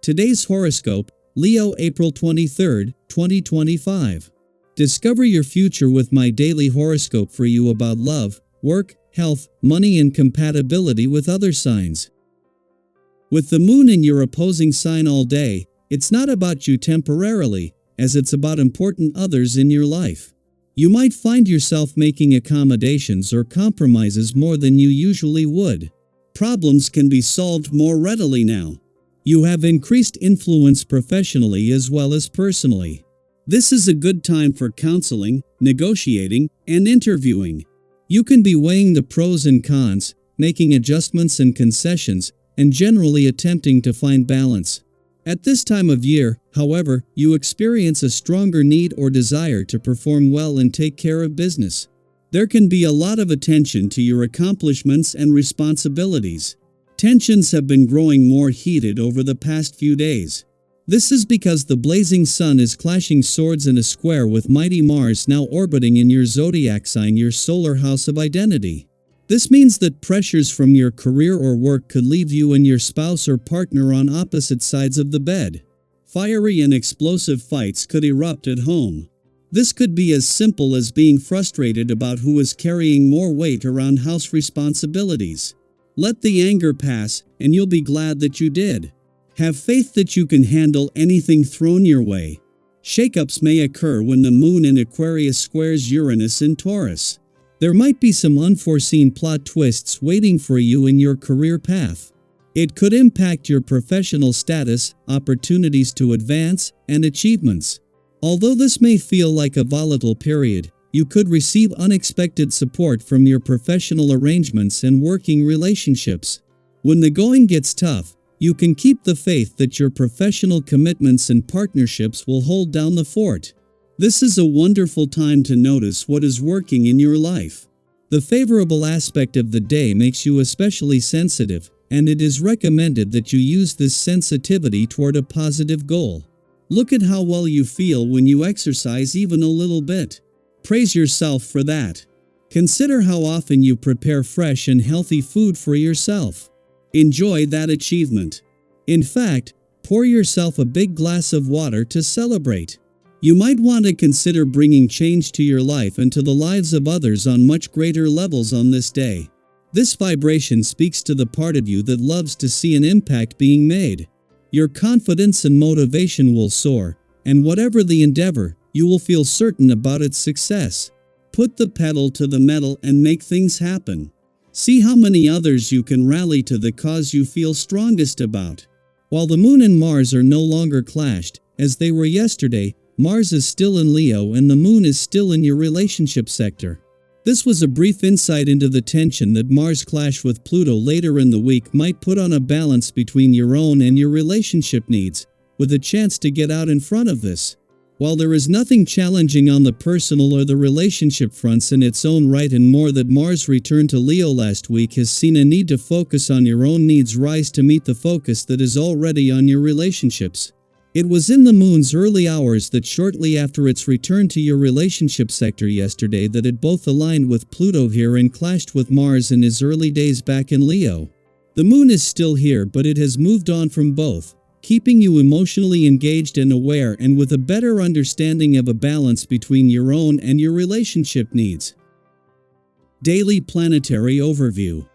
Today's horoscope, Leo April 23, 2025. Discover your future with my daily horoscope for you about love, work, health, money and compatibility with other signs. With the moon in your opposing sign all day, it's not about you temporarily, as it's about important others in your life. You might find yourself making accommodations or compromises more than you usually would. Problems can be solved more readily now. You have increased influence professionally as well as personally. This is a good time for counseling, negotiating, and interviewing. You can be weighing the pros and cons, making adjustments and concessions, and generally attempting to find balance. At this time of year, however, you experience a stronger need or desire to perform well and take care of business. There can be a lot of attention to your accomplishments and responsibilities. Tensions have been growing more heated over the past few days. This is because the blazing sun is clashing swords in a square with mighty Mars now orbiting in your zodiac sign, your solar house of identity. This means that pressures from your career or work could leave you and your spouse or partner on opposite sides of the bed. Fiery and explosive fights could erupt at home. This could be as simple as being frustrated about who is carrying more weight around house responsibilities. Let the anger pass, and you'll be glad that you did. Have faith that you can handle anything thrown your way. Shakeups may occur when the moon in Aquarius squares Uranus in Taurus. There might be some unforeseen plot twists waiting for you in your career path. It could impact your professional status, opportunities to advance, and achievements. Although this may feel like a volatile period, you could receive unexpected support from your professional arrangements and working relationships. When the going gets tough, you can keep the faith that your professional commitments and partnerships will hold down the fort. This is a wonderful time to notice what is working in your life. The favorable aspect of the day makes you especially sensitive, and it is recommended that you use this sensitivity toward a positive goal. Look at how well you feel when you exercise even a little bit. Praise yourself for that. Consider how often you prepare fresh and healthy food for yourself. Enjoy that achievement. In fact, pour yourself a big glass of water to celebrate. You might want to consider bringing change to your life and to the lives of others on much greater levels on this day. This vibration speaks to the part of you that loves to see an impact being made. Your confidence and motivation will soar, and whatever the endeavor, you will feel certain about its success. Put the pedal to the metal and make things happen. See how many others you can rally to the cause you feel strongest about. While the moon and Mars are no longer clashed, as they were yesterday, Mars is still in Leo and the moon is still in your relationship sector. This was a brief insight into the tension that Mars clash with Pluto later in the week might put on a balance between your own and your relationship needs, with a chance to get out in front of this. While there is nothing challenging on the personal or the relationship fronts in its own right, and more that Mars' return to Leo last week has seen a need to focus on your own needs rise to meet the focus that is already on your relationships. It was in the moon's early hours that shortly after its return to your relationship sector yesterday that it both aligned with Pluto here and clashed with Mars in his early days back in Leo. The moon is still here, but it has moved on from both, keeping you emotionally engaged and aware and with a better understanding of a balance between your own and your relationship needs. Daily Planetary Overview.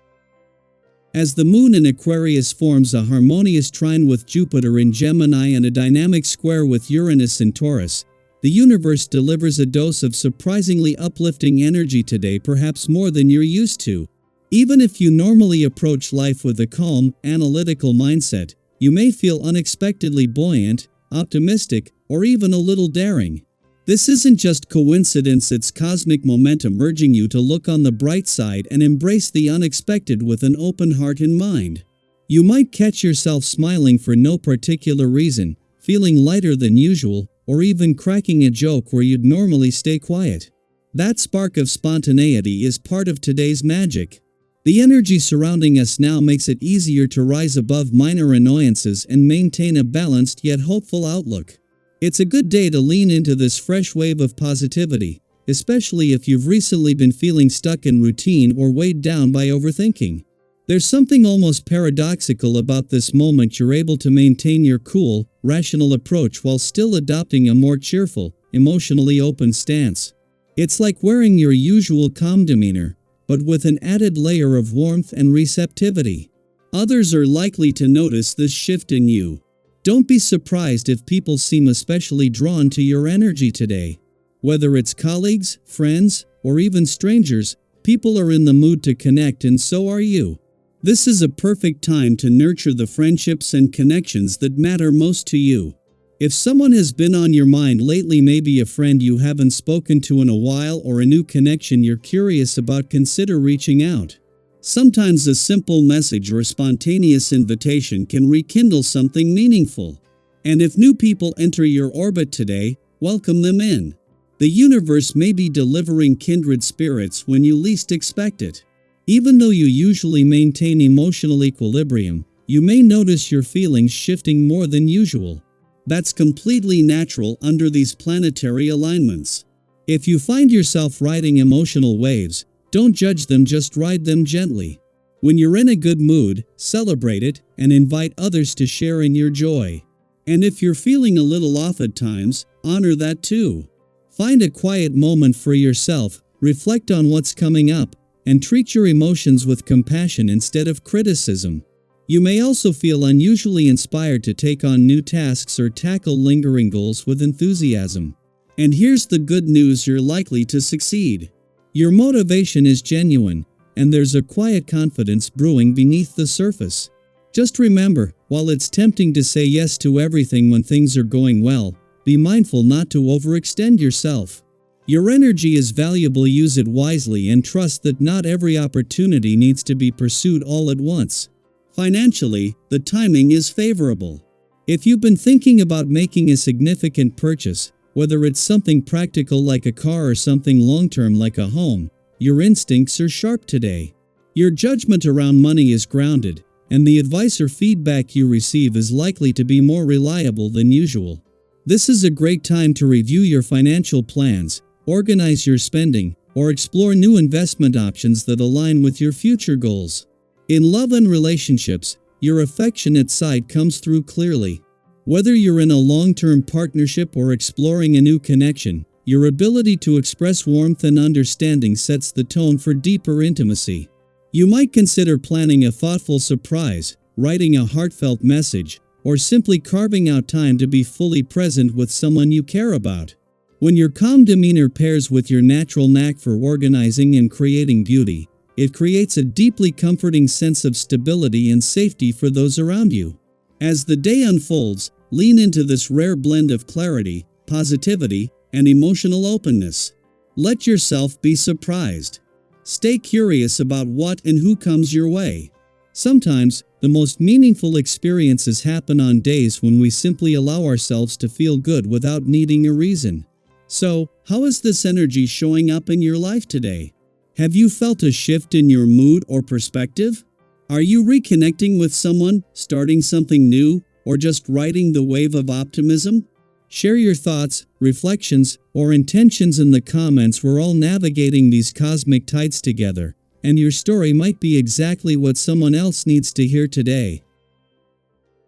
As the moon in Aquarius forms a harmonious trine with Jupiter in Gemini and a dynamic square with Uranus in Taurus, the universe delivers a dose of surprisingly uplifting energy today, perhaps more than you're used to. Even if you normally approach life with a calm, analytical mindset, you may feel unexpectedly buoyant, optimistic, or even a little daring. This isn't just coincidence, it's cosmic momentum urging you to look on the bright side and embrace the unexpected with an open heart and mind. You might catch yourself smiling for no particular reason, feeling lighter than usual, or even cracking a joke where you'd normally stay quiet. That spark of spontaneity is part of today's magic. The energy surrounding us now makes it easier to rise above minor annoyances and maintain a balanced yet hopeful outlook. It's a good day to lean into this fresh wave of positivity, especially if you've recently been feeling stuck in routine or weighed down by overthinking. There's something almost paradoxical about this moment. You're able to maintain your cool, rational approach while still adopting a more cheerful, emotionally open stance. It's like wearing your usual calm demeanor, but with an added layer of warmth and receptivity. Others are likely to notice this shift in you. Don't be surprised if people seem especially drawn to your energy today. Whether it's colleagues, friends, or even strangers, people are in the mood to connect, and so are you. This is a perfect time to nurture the friendships and connections that matter most to you. If someone has been on your mind lately, maybe a friend you haven't spoken to in a while or a new connection you're curious about, consider reaching out. Sometimes a simple message or spontaneous invitation can rekindle something meaningful. And if new people enter your orbit today, welcome them in. The universe may be delivering kindred spirits when you least expect it. Even though you usually maintain emotional equilibrium, you may notice your feelings shifting more than usual. That's completely natural under these planetary alignments. If you find yourself riding emotional waves, don't judge them, just ride them gently. When you're in a good mood, celebrate it and invite others to share in your joy. And if you're feeling a little off at times, honor that too. Find a quiet moment for yourself, reflect on what's coming up, and treat your emotions with compassion instead of criticism. You may also feel unusually inspired to take on new tasks or tackle lingering goals with enthusiasm. And here's the good news: you're likely to succeed. Your motivation is genuine, and there's a quiet confidence brewing beneath the surface. Just remember, while it's tempting to say yes to everything when things are going well, be mindful not to overextend yourself. Your energy is valuable, use it wisely, and trust that not every opportunity needs to be pursued all at once. Financially, the timing is favorable. If you've been thinking about making a significant purchase, whether it's something practical like a car or something long-term like a home, your instincts are sharp today. Your judgment around money is grounded, and the advice or feedback you receive is likely to be more reliable than usual. This is a great time to review your financial plans, organize your spending, or explore new investment options that align with your future goals. In love and relationships, your affectionate side comes through clearly. Whether you're in a long-term partnership or exploring a new connection, your ability to express warmth and understanding sets the tone for deeper intimacy. You might consider planning a thoughtful surprise, writing a heartfelt message, or simply carving out time to be fully present with someone you care about. When your calm demeanor pairs with your natural knack for organizing and creating beauty, it creates a deeply comforting sense of stability and safety for those around you. As the day unfolds, lean into this rare blend of clarity, positivity, and emotional openness. Let yourself be surprised. Stay curious about what and who comes your way. Sometimes, the most meaningful experiences happen on days when we simply allow ourselves to feel good without needing a reason. So, how is this energy showing up in your life today? Have you felt a shift in your mood or perspective? Are you reconnecting with someone, starting something new, or just riding the wave of optimism? Share your thoughts, reflections, or intentions in the comments. We're all navigating these cosmic tides together, and your story might be exactly what someone else needs to hear today.